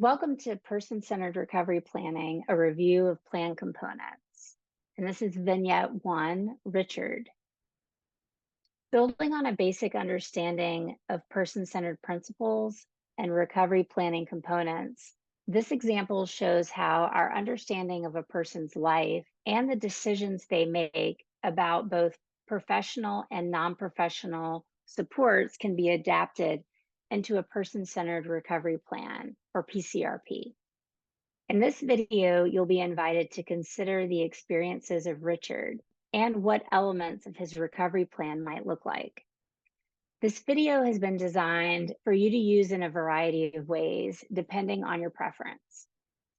Welcome to Person-Centered Recovery Planning, a review of plan components. And this is Vignette 1, Richard. Building on a basic understanding of person-centered principles and recovery planning components, this example shows how our understanding of a person's life and the decisions they make about both professional and non-professional supports can be adapted into a person-centered recovery plan, or PCRP. In this video, you'll be invited to consider the experiences of Richard and what elements of his recovery plan might look like. This video has been designed for you to use in a variety of ways, depending on your preference.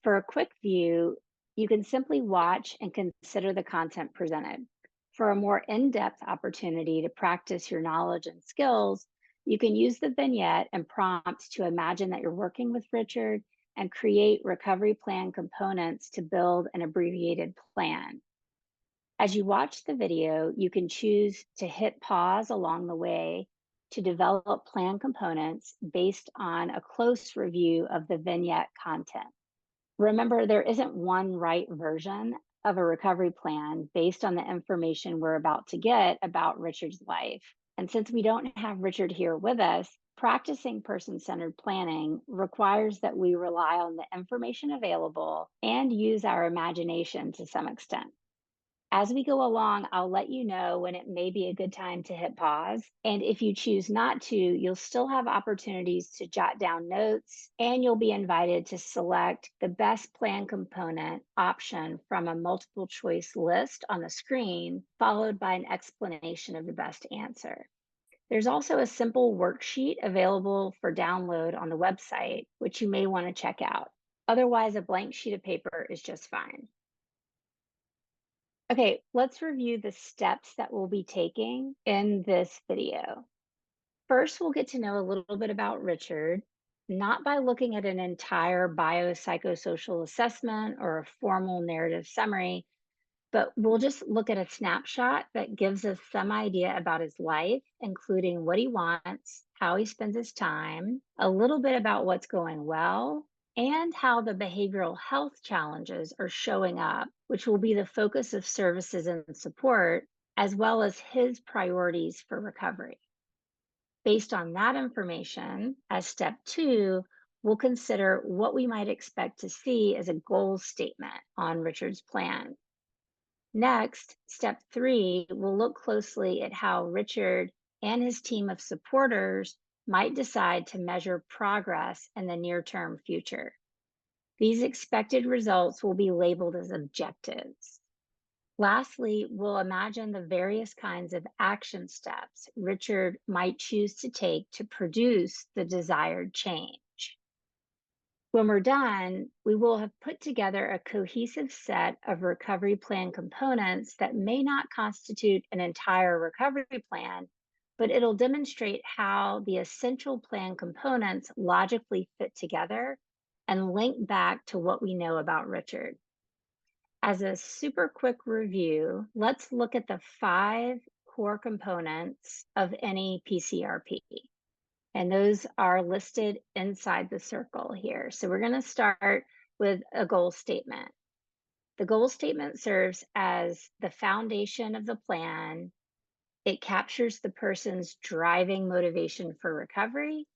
For a quick view, you can simply watch and consider the content presented. For a more in-depth opportunity to practice your knowledge and skills, you can use the vignette and prompts to imagine that you're working with Richard and create recovery plan components to build an abbreviated plan. As you watch the video, you can choose to hit pause along the way to develop plan components based on a close review of the vignette content. Remember, there isn't one right version of a recovery plan based on the information we're about to get about Richard's life. And since we don't have Richard here with us, practicing person-centered planning requires that we rely on the information available and use our imagination to some extent. As we go along, I'll let you know when it may be a good time to hit pause. And if you choose not to, you'll still have opportunities to jot down notes, and you'll be invited to select the best plan component option from a multiple choice list on the screen, followed by an explanation of the best answer. There's also a simple worksheet available for download on the website, which you may want to check out. Otherwise, a blank sheet of paper is just fine. Okay, let's review the steps that we'll be taking in this video. First, we'll get to know a little bit about Richard, not by looking at an entire biopsychosocial assessment or a formal narrative summary, but we'll just look at a snapshot that gives us some idea about his life, including what he wants, how he spends his time, a little bit about what's going well, and how the behavioral health challenges are showing up, which will be the focus of services and support, as well as his priorities for recovery. Based on that information, as step 2, we'll consider what we might expect to see as a goal statement on Richard's plan. Next, step 3, we'll look closely at how Richard and his team of supporters might decide to measure progress in the near-term future. These expected results will be labeled as objectives. Lastly, we'll imagine the various kinds of action steps Richard might choose to take to produce the desired change. When we're done, we will have put together a cohesive set of recovery plan components that may not constitute an entire recovery plan, but it'll demonstrate how the essential plan components logically fit together and link back to what we know about Richard. As a super quick review, let's look at the 5 core components of any PCRP. And those are listed inside the circle here. So we're going to start with a goal statement. The goal statement serves as the foundation of the plan. It captures the person's driving motivation for recovery,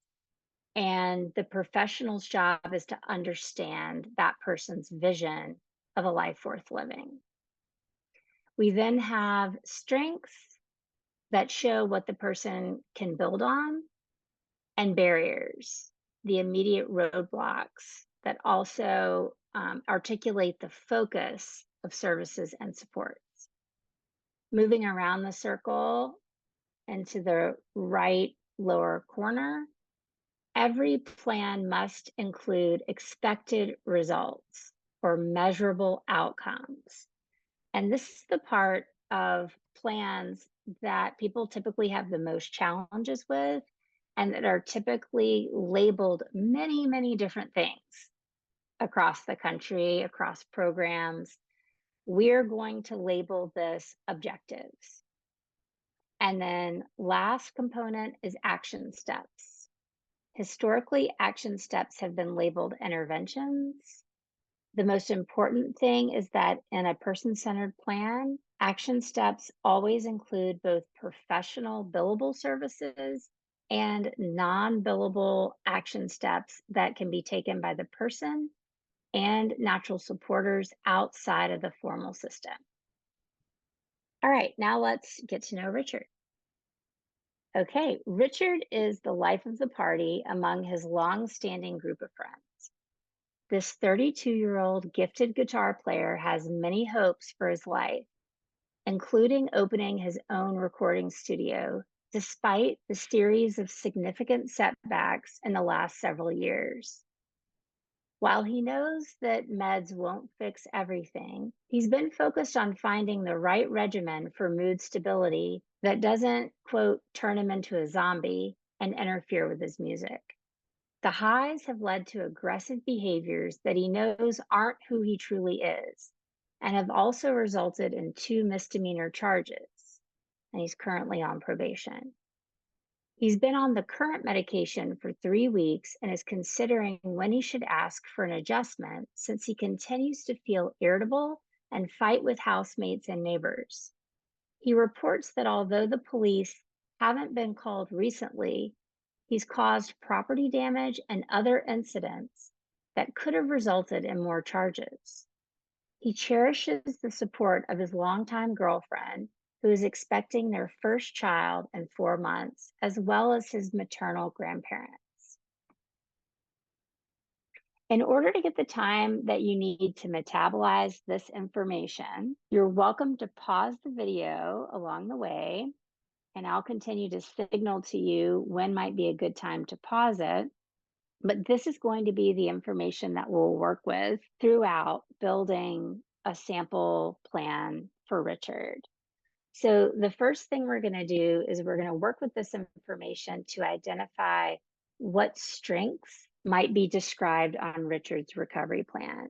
and the professional's job is to understand that person's vision of a life worth living. We then have strengths that show what the person can build on, and barriers, the immediate roadblocks that also articulate the focus of services and supports. Moving around the circle and to the right lower corner, every plan must include expected results or measurable outcomes. And this is the part of plans that people typically have the most challenges with, and that are typically labeled many, many different things across the country, across programs. We're going to label this objectives. And then last component is action steps. Historically, action steps have been labeled interventions. The most important thing is that in a person-centered plan, action steps always include both professional billable services and non-billable action steps that can be taken by the person and natural supporters outside of the formal system. All right, now let's get to know Richard. Okay, Richard is the life of the party among his long-standing group of friends. This 32-year-old gifted guitar player has many hopes for his life, including opening his own recording studio, despite the series of significant setbacks in the last several years. While he knows that meds won't fix everything, he's been focused on finding the right regimen for mood stability that doesn't, quote, turn him into a zombie and interfere with his music. The highs have led to aggressive behaviors that he knows aren't who he truly is, and have also resulted in 2 misdemeanor charges, and he's currently on probation. He's been on the current medication for 3 weeks and is considering when he should ask for an adjustment since he continues to feel irritable and fight with housemates and neighbors. He reports that although the police haven't been called recently, he's caused property damage and other incidents that could have resulted in more charges. He cherishes the support of his longtime girlfriend, who is expecting their first child in 4 months, as well as his maternal grandparents. In order to get the time that you need to metabolize this information, you're welcome to pause the video along the way, and I'll continue to signal to you when might be a good time to pause it. But this is going to be the information that we'll work with throughout building a sample plan for Richard. So the first thing we're going to do is we're going to work with this information to identify what strengths might be described on Richard's recovery plan.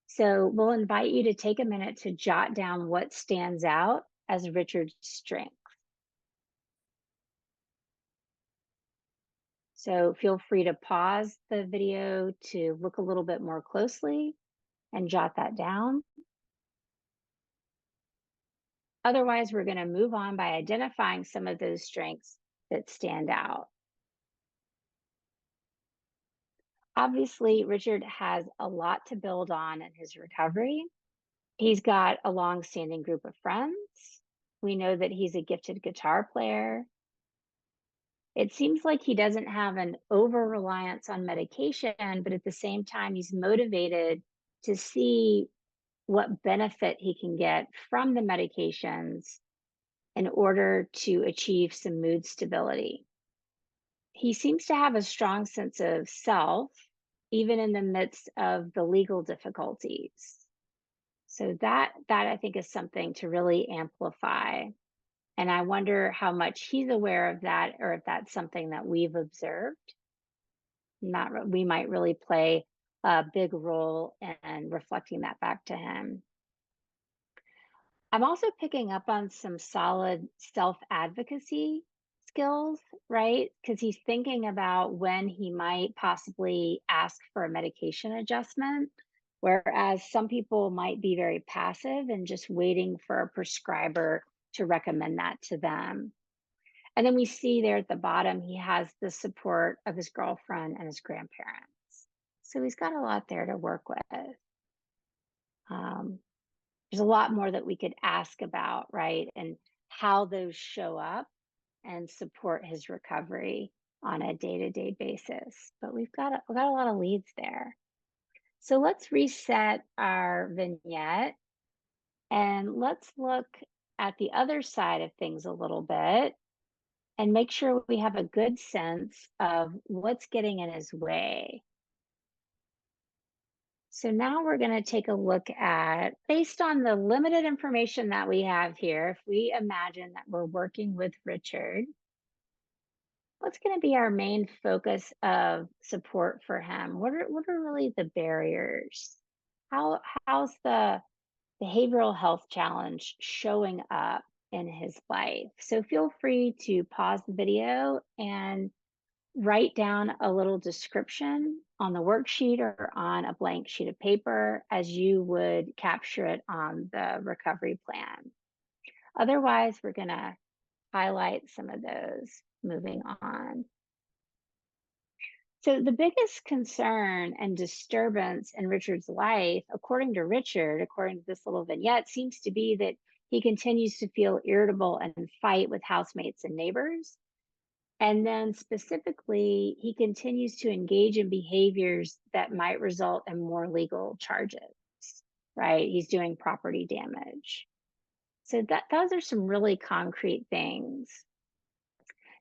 So we'll invite you to take a minute to jot down what stands out as Richard's strength. So feel free to pause the video to look a little bit more closely and jot that down. Otherwise, we're going to move on by identifying some of those strengths that stand out. Obviously, Richard has a lot to build on in his recovery. He's got a long-standing group of friends. We know that he's a gifted guitar player. It seems like he doesn't have an over-reliance on medication, but at the same time, he's motivated to see what benefit he can get from the medications in order to achieve some mood stability. He seems to have a strong sense of self, even in the midst of the legal difficulties. So that I think is something to really amplify. And I wonder how much he's aware of that, or if that's something that we've observed. We might really play a big role in reflecting that back to him. I'm also picking up on some solid self-advocacy skills, right? Because he's thinking about when he might possibly ask for a medication adjustment, whereas some people might be very passive and just waiting for a prescriber to recommend that to them. And then we see there at the bottom, he has the support of his girlfriend and his grandparents. So he's got a lot there to work with. There's a lot more that we could ask about, right? And how those show up and support his recovery on a day-to-day basis. But we've got a lot of leads there. So let's reset our vignette and let's look at the other side of things a little bit and make sure we have a good sense of what's getting in his way. So now we're going to take a look at, based on the limited information that we have here, if we imagine that we're working with Richard, what's going to be our main focus of support for him? What are really the barriers? How's the behavioral health challenge showing up in his life? So feel free to pause the video and Write down a little description on the worksheet or on a blank sheet of paper as you would capture it on the recovery plan. Otherwise, we're going to highlight some of those moving on. So, the biggest concern and disturbance in Richard's life, according to Richard, according to this little vignette, seems to be that he continues to feel irritable and fight with housemates and neighbors. And then specifically, he continues to engage in behaviors that might result in more legal charges, right? He's doing property damage. So those are some really concrete things.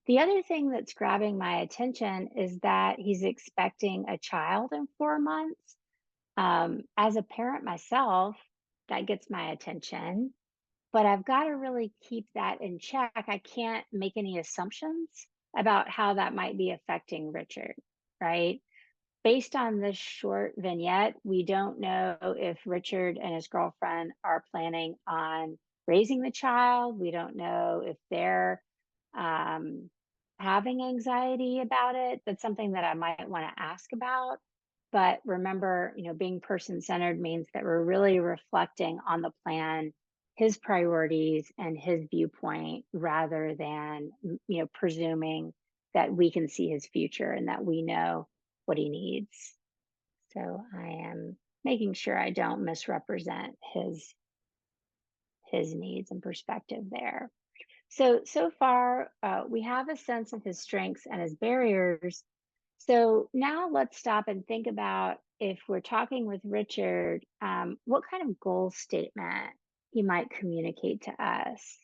The other thing that's grabbing my attention is that he's expecting a child in 4 months. As a parent myself, that gets my attention, but I've got to really keep that in check. I can't make any assumptions about how that might be affecting Richard, right? Based on this short vignette, we don't know if Richard and his girlfriend are planning on raising the child. We don't know if they're um, having anxiety about it. That's something that I might want to ask about. But remember, being person-centered means that we're really reflecting on the plan, his priorities and his viewpoint, rather than, presuming that we can see his future and that we know what he needs. So I am making sure I don't misrepresent his needs and perspective there. So far, we have a sense of his strengths and his barriers. So now let's stop and think about, if we're talking with Richard, what kind of goal statement he might communicate to us.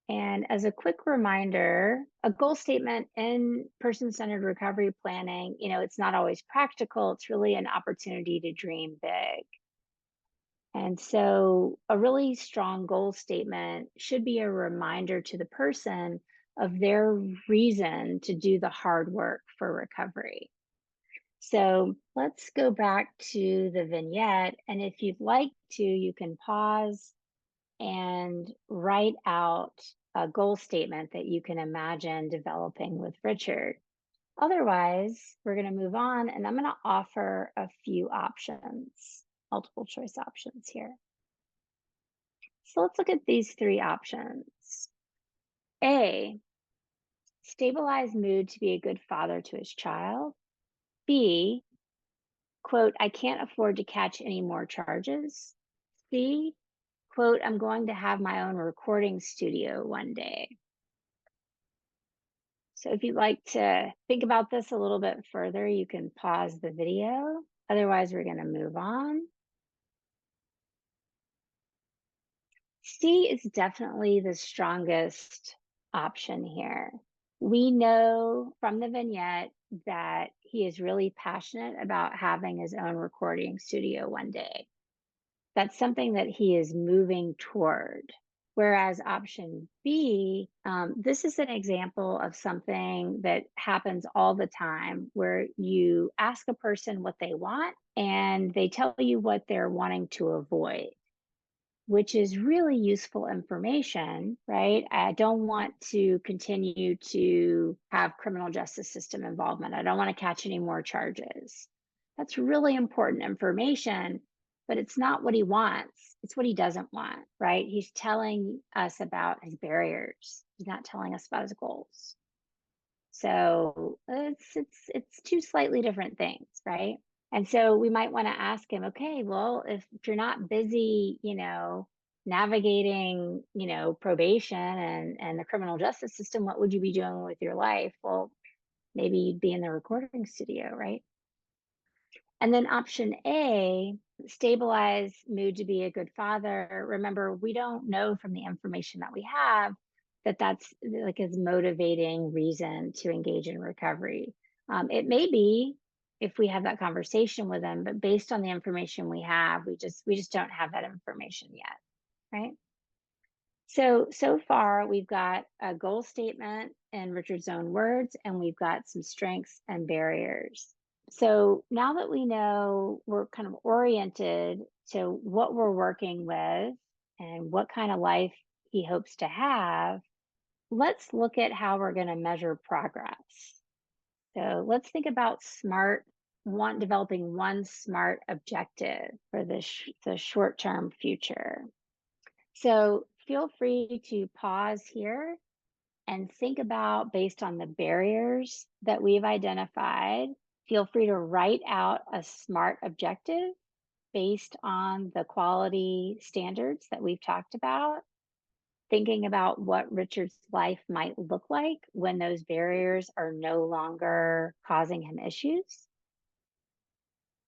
And as a quick reminder, a goal statement in person-centered recovery planning, it's not always practical. It's really an opportunity to dream big. And so a really strong goal statement should be a reminder to the person of their reason to do the hard work for recovery. So let's go back to the vignette. And if you'd like to, you can pause and write out a goal statement that you can imagine developing with Richard. Otherwise, we're going to move on, and I'm going to offer a few options, multiple choice options here. So let's look at these three options. A, stabilize mood to be a good father to his child. B, quote, I can't afford to catch any more charges. C, quote, I'm going to have my own recording studio one day. So if you'd like to think about this a little bit further, you can pause the video. Otherwise, we're going to move on. C is definitely the strongest option here. We know from the vignette that he is really passionate about having his own recording studio one day. That's something that he is moving toward. Whereas option B, this is an example of something that happens all the time, where you ask a person what they want and they tell you what they're wanting to avoid, which is really useful information, right? I don't want to continue to have criminal justice system involvement. I don't want to catch any more charges. That's really important information, but it's not what he wants. It's what he doesn't want, right? He's telling us about his barriers. He's not telling us about his goals. So it's two slightly different things, right? And so we might want to ask him, okay, well, if you're not busy, navigating, probation and the criminal justice system, what would you be doing with your life? Well, maybe you'd be in the recording studio, right? And then option A, stabilize mood to be a good father. Remember, we don't know from the information that we have that that's like his motivating reason to engage in recovery. It may be if we have that conversation with him, but based on the information we have, we just don't have that information yet, right? So far we've got a goal statement in Richard's own words, and we've got some strengths and barriers. So now that we know, we're kind of oriented to what we're working with and what kind of life he hopes to have, let's look at how we're going to measure progress. So let's think about developing one smart objective for the short-term future. So feel free to pause here and think about, based on the barriers that we've identified, feel free to write out a SMART objective based on the quality standards that we've talked about, thinking about what Richard's life might look like when those barriers are no longer causing him issues.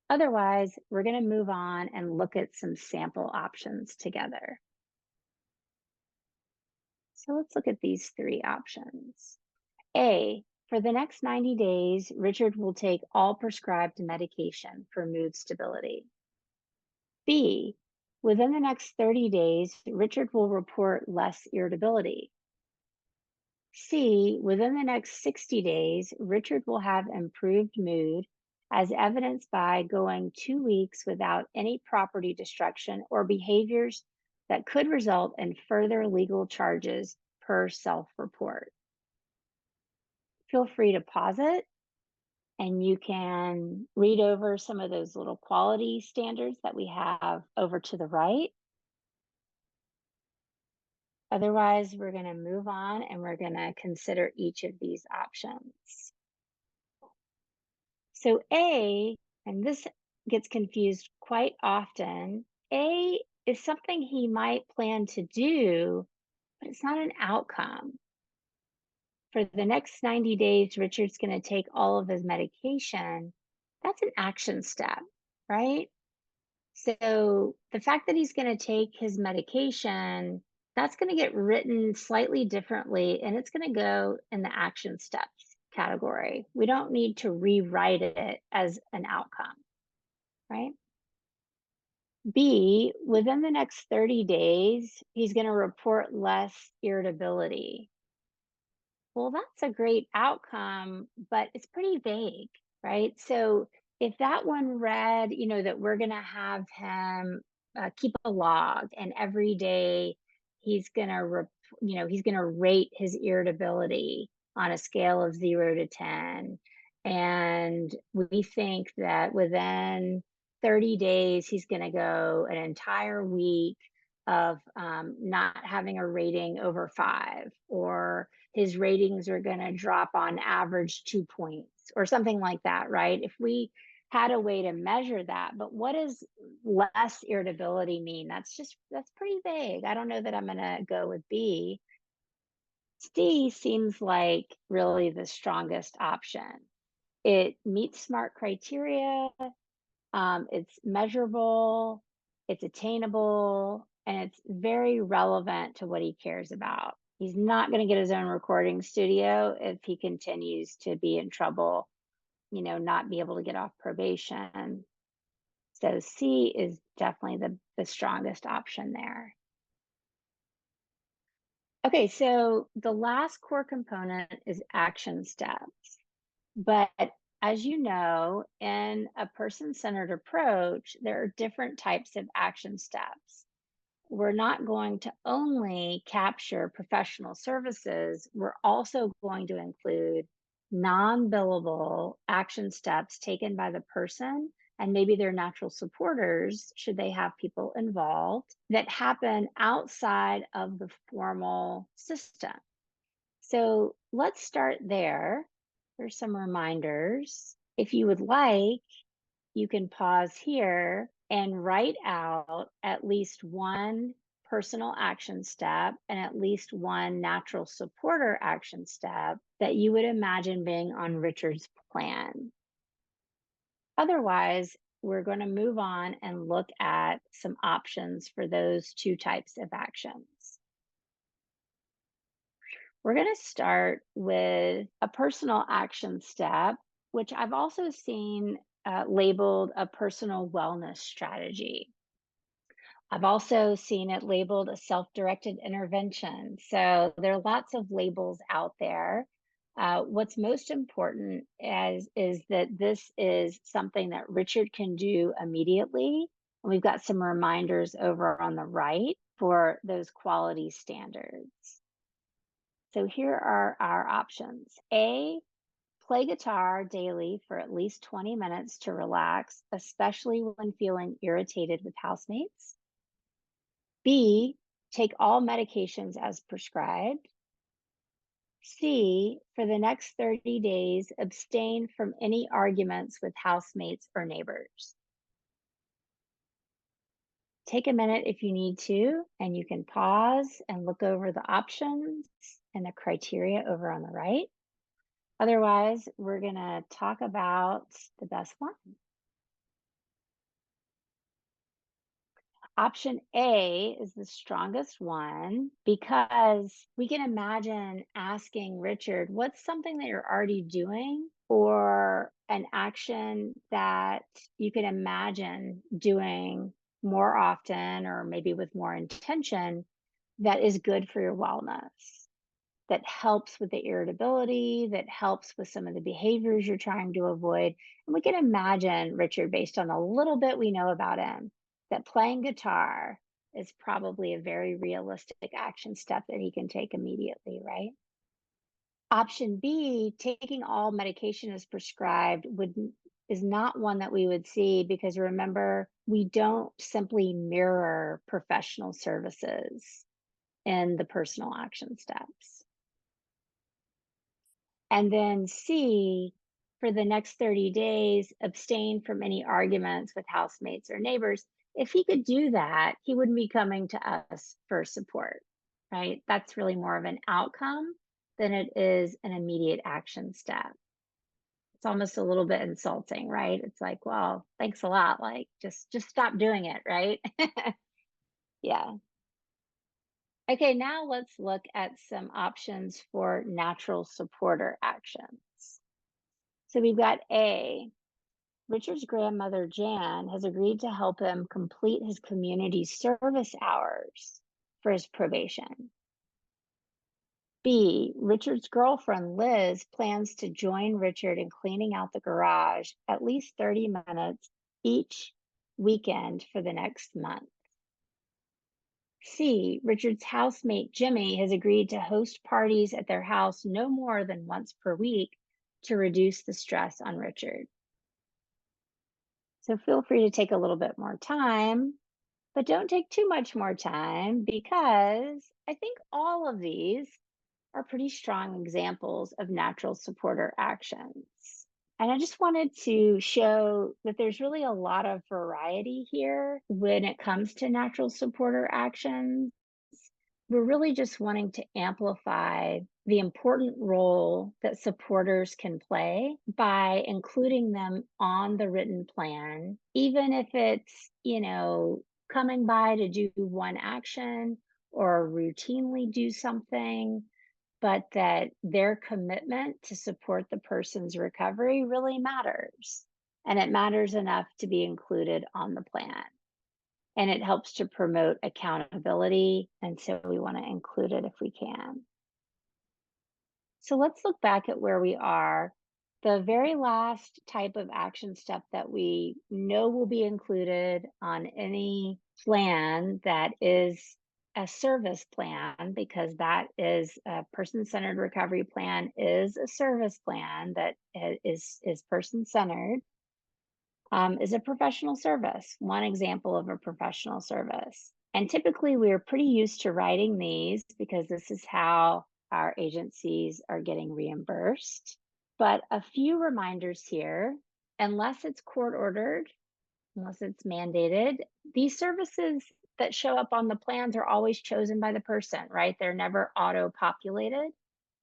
Otherwise, we're going to move on and look at some sample options together. So let's look at these three options. A, for the next 90 days, Richard will take all prescribed medication for mood stability. B, within the next 30 days, Richard will report less irritability. C, within the next 60 days, Richard will have improved mood as evidenced by going 2 weeks without any property destruction or behaviors that could result in further legal charges per self-report. Feel free to pause it and you can read over some of those little quality standards that we have over to the right. Otherwise, we're going to move on and we're going to consider each of these options. So A, and this gets confused quite often, A is something he might plan to do, but it's not an outcome. For the next 90 days, Richard's going to take all of his medication. That's an action step, right? So the fact that he's going to take his medication, that's going to get written slightly differently and it's going to go in the action steps category. We don't need to rewrite it as an outcome, right? B, within the next 30 days, he's going to report less irritability. Well, that's a great outcome, but it's pretty vague, right? So if that one read, that we're going to have him keep a log and every day he's going to, he's going to rate his irritability on a scale of 0 to 10. And we think that within 30 days, he's going to go an entire week of not having a rating over 5, or his ratings are going to drop on average 2 points or something like that, right? If we had a way to measure that, but what does less irritability mean? That's pretty vague. I don't know that I'm going to go with B. C seems like really the strongest option. It meets SMART criteria, it's measurable, it's attainable, and it's very relevant to what he cares about. He's not going to get his own recording studio if he continues to be in trouble, not be able to get off probation. So C is definitely the strongest option there. Okay, so the last core component is action steps. But as you know, in a person-centered approach, there are different types of action steps. We're not going to only capture professional services, we're also going to include non-billable action steps taken by the person and maybe their natural supporters, should they have people involved, that happen outside of the formal system. So let's start there. There's some reminders. If you would like, you can pause here and write out at least one personal action step and at least one natural supporter action step that you would imagine being on Richard's plan. Otherwise, we're going to move on and look at some options for those two types of actions. We're going to start with a personal action step, which I've also seen labeled a personal wellness strategy. I've also seen it labeled a self-directed intervention. So there are lots of labels out there. What's most important is that this is something that Richard can do immediately. And we've got some reminders over on the right for those quality standards. So here are our options. A, Play guitar daily for at least 20 minutes to relax, especially when feeling irritated with housemates. B, take all medications as prescribed. C, for the next 30 days, abstain from any arguments with housemates or neighbors. Take a minute if you need to, and you can pause and look over the options and the criteria over on the right. Otherwise, we're going to talk about the best one. Option A is the strongest one because we can imagine asking Richard, what's something that you're already doing or an action that you can imagine doing more often or maybe with more intention that is good for your wellness, that helps with the irritability, that helps with some of the behaviors you're trying to avoid. And we can imagine Richard, based on a little bit we know about him, that playing guitar is probably a very realistic action step that he can take immediately, right? Option B, taking all medication as prescribed is not one that we would see because remember, we don't simply mirror professional services in the personal action steps. And then C, for the next 30 days, abstain from any arguments with housemates or neighbors. If he could do that, he wouldn't be coming to us for support, right? That's really more of an outcome than it is an immediate action step. It's almost a little bit insulting, right? It's like, well, thanks a lot. Like, just stop doing it, right? Yeah. Okay, now let's look at some options for natural supporter actions. So we've got A, Richard's grandmother, Jan, has agreed to help him complete his community service hours for his probation. B, Richard's girlfriend, Liz, plans to join Richard in cleaning out the garage at least 30 minutes each weekend for the next month. C, Richard's housemate, Jimmy, has agreed to host parties at their house no more than once per week to reduce the stress on Richard. So feel free to take a little bit more time, but don't take too much more time because I think all of these are pretty strong examples of natural supporter actions. And I just wanted to show that there's really a lot of variety here when it comes to natural supporter actions. We're really just wanting to amplify the important role that supporters can play by including them on the written plan, even if it's, coming by to do one action or routinely do something, but that their commitment to support the person's recovery really matters. And it matters enough to be included on the plan. And it helps to promote accountability. And so we want to include it if we can. So let's look back at where we are. The very last type of action step that we know will be included on any plan that is a service plan, because that is a person-centered recovery plan, is a service plan that is person-centered, is a professional service, one example of a professional service. And typically we're pretty used to writing these because this is how our agencies are getting reimbursed. But a few reminders here, unless it's court ordered, unless it's mandated, these services that show up on the plans are always chosen by the person, right? They're never auto-populated.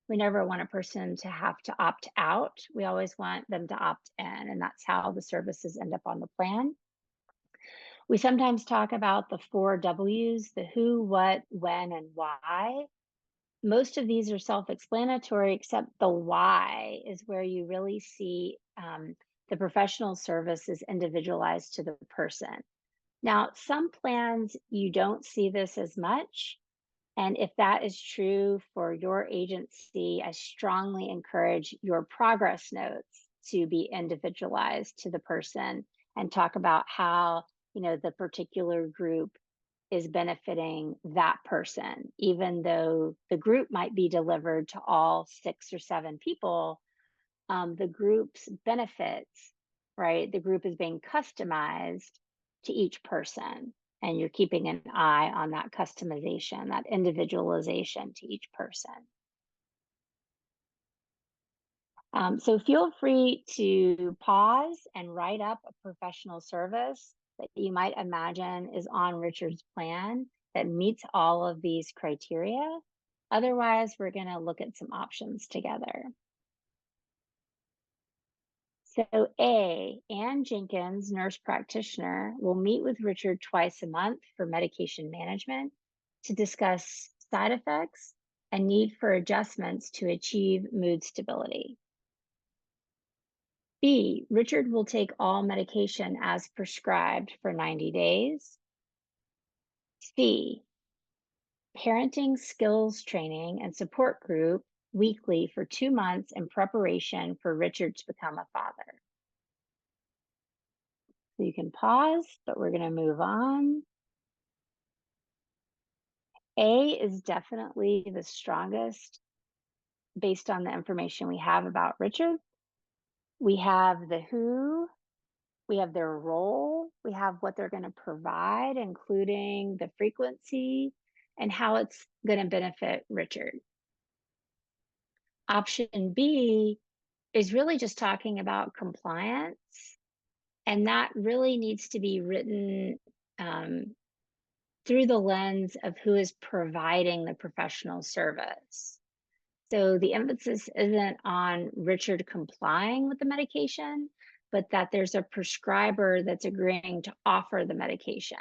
We never want a person to have to opt out. We always want them to opt in, and that's how the services end up on the plan. We sometimes talk about the 4 W's, the who, what, when, and why. Most of these are self-explanatory, except the why is where you really see the professional service is individualized to the person. Now, some plans, you don't see this as much. And if that is true for your agency, I strongly encourage your progress notes to be individualized to the person and talk about how, the particular group is benefiting that person, even though the group might be delivered to all 6 or 7 people. the group's benefits, right? The group is being customized to each person, and you're keeping an eye on that customization, that individualization to each person. So feel free to pause and write up a professional service that you might imagine is on Richard's plan that meets all of these criteria. Otherwise, we're going to look at some options together. So Ann Jenkins, nurse practitioner, will meet with Richard twice a month for medication management to discuss side effects and need for adjustments to achieve mood stability. B, Richard will take all medication as prescribed for 90 days. C, parenting skills training and support group weekly for 2 months in preparation for Richard to become a father. So you can pause, but we're going to move on. A is definitely the strongest based on the information we have about Richard. We have the who, we have their role, we have what they're going to provide, including the frequency and how it's going to benefit Richard. Option B is really just talking about compliance, and that really needs to be written through the lens of who is providing the professional service. So the emphasis isn't on Richard complying with the medication, but that there's a prescriber that's agreeing to offer the medication.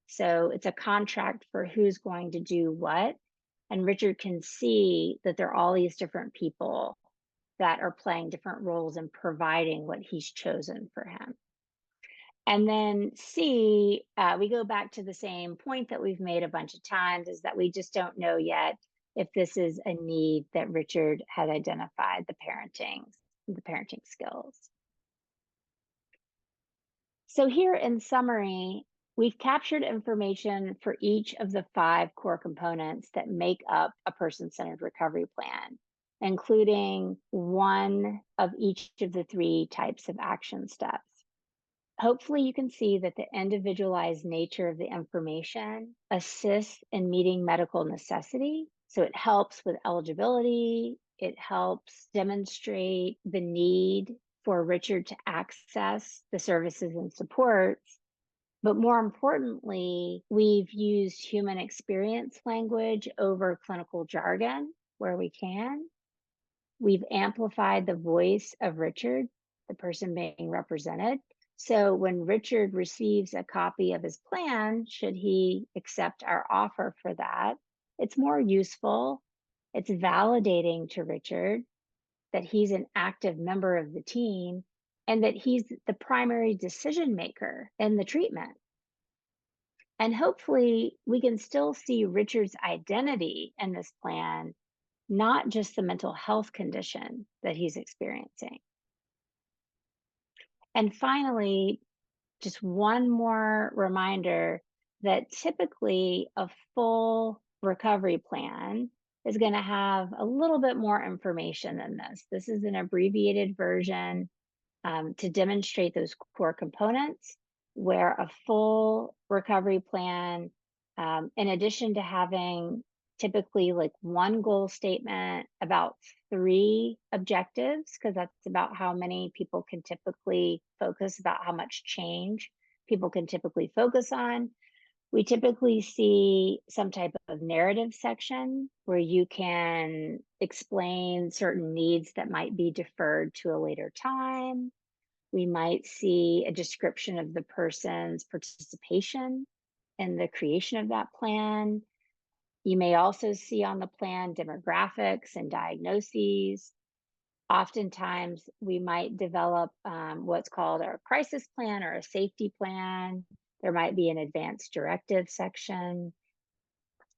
So it's a contract for who's going to do what. And Richard can see that there are all these different people that are playing different roles in providing what he's chosen for him. And then C, we go back to the same point that we've made a bunch of times, is that we just don't know yet if this is a need that Richard had identified, the parenting skills. So here in summary, we've captured information for each of the 5 core components that make up a person-centered recovery plan, including one of each of the 3 types of action steps. Hopefully you can see that the individualized nature of the information assists in meeting medical necessity. So it helps with eligibility. It helps demonstrate the need for Richard to access the services and supports. But more importantly, we've used human experience language over clinical jargon where we can. We've amplified the voice of Richard, the person being represented. So when Richard receives a copy of his plan, should he accept our offer for that, it's more useful. It's validating to Richard that he's an active member of the team and that he's the primary decision maker in the treatment. And hopefully we can still see Richard's identity in this plan, not just the mental health condition that he's experiencing. And finally, just one more reminder that typically a full recovery plan is going to have a little bit more information than this. This is an abbreviated version to demonstrate those core components, where a full recovery plan, in addition to having typically like one goal statement, about 3 objectives, because that's about how many people can typically focus, about how much change people can typically focus on. We typically see some type of narrative section where you can explain certain needs that might be deferred to a later time. We might see a description of the person's participation in the creation of that plan. You may also see on the plan demographics and diagnoses. Oftentimes, we might develop what's called a crisis plan or a safety plan. There might be an advanced directive section.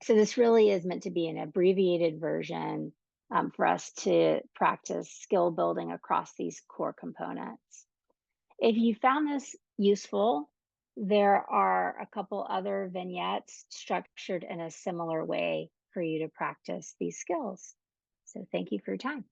So this really is meant to be an abbreviated version for us to practice skill building across these core components. If you found this useful, there are a couple other vignettes structured in a similar way for you to practice these skills. So thank you for your time.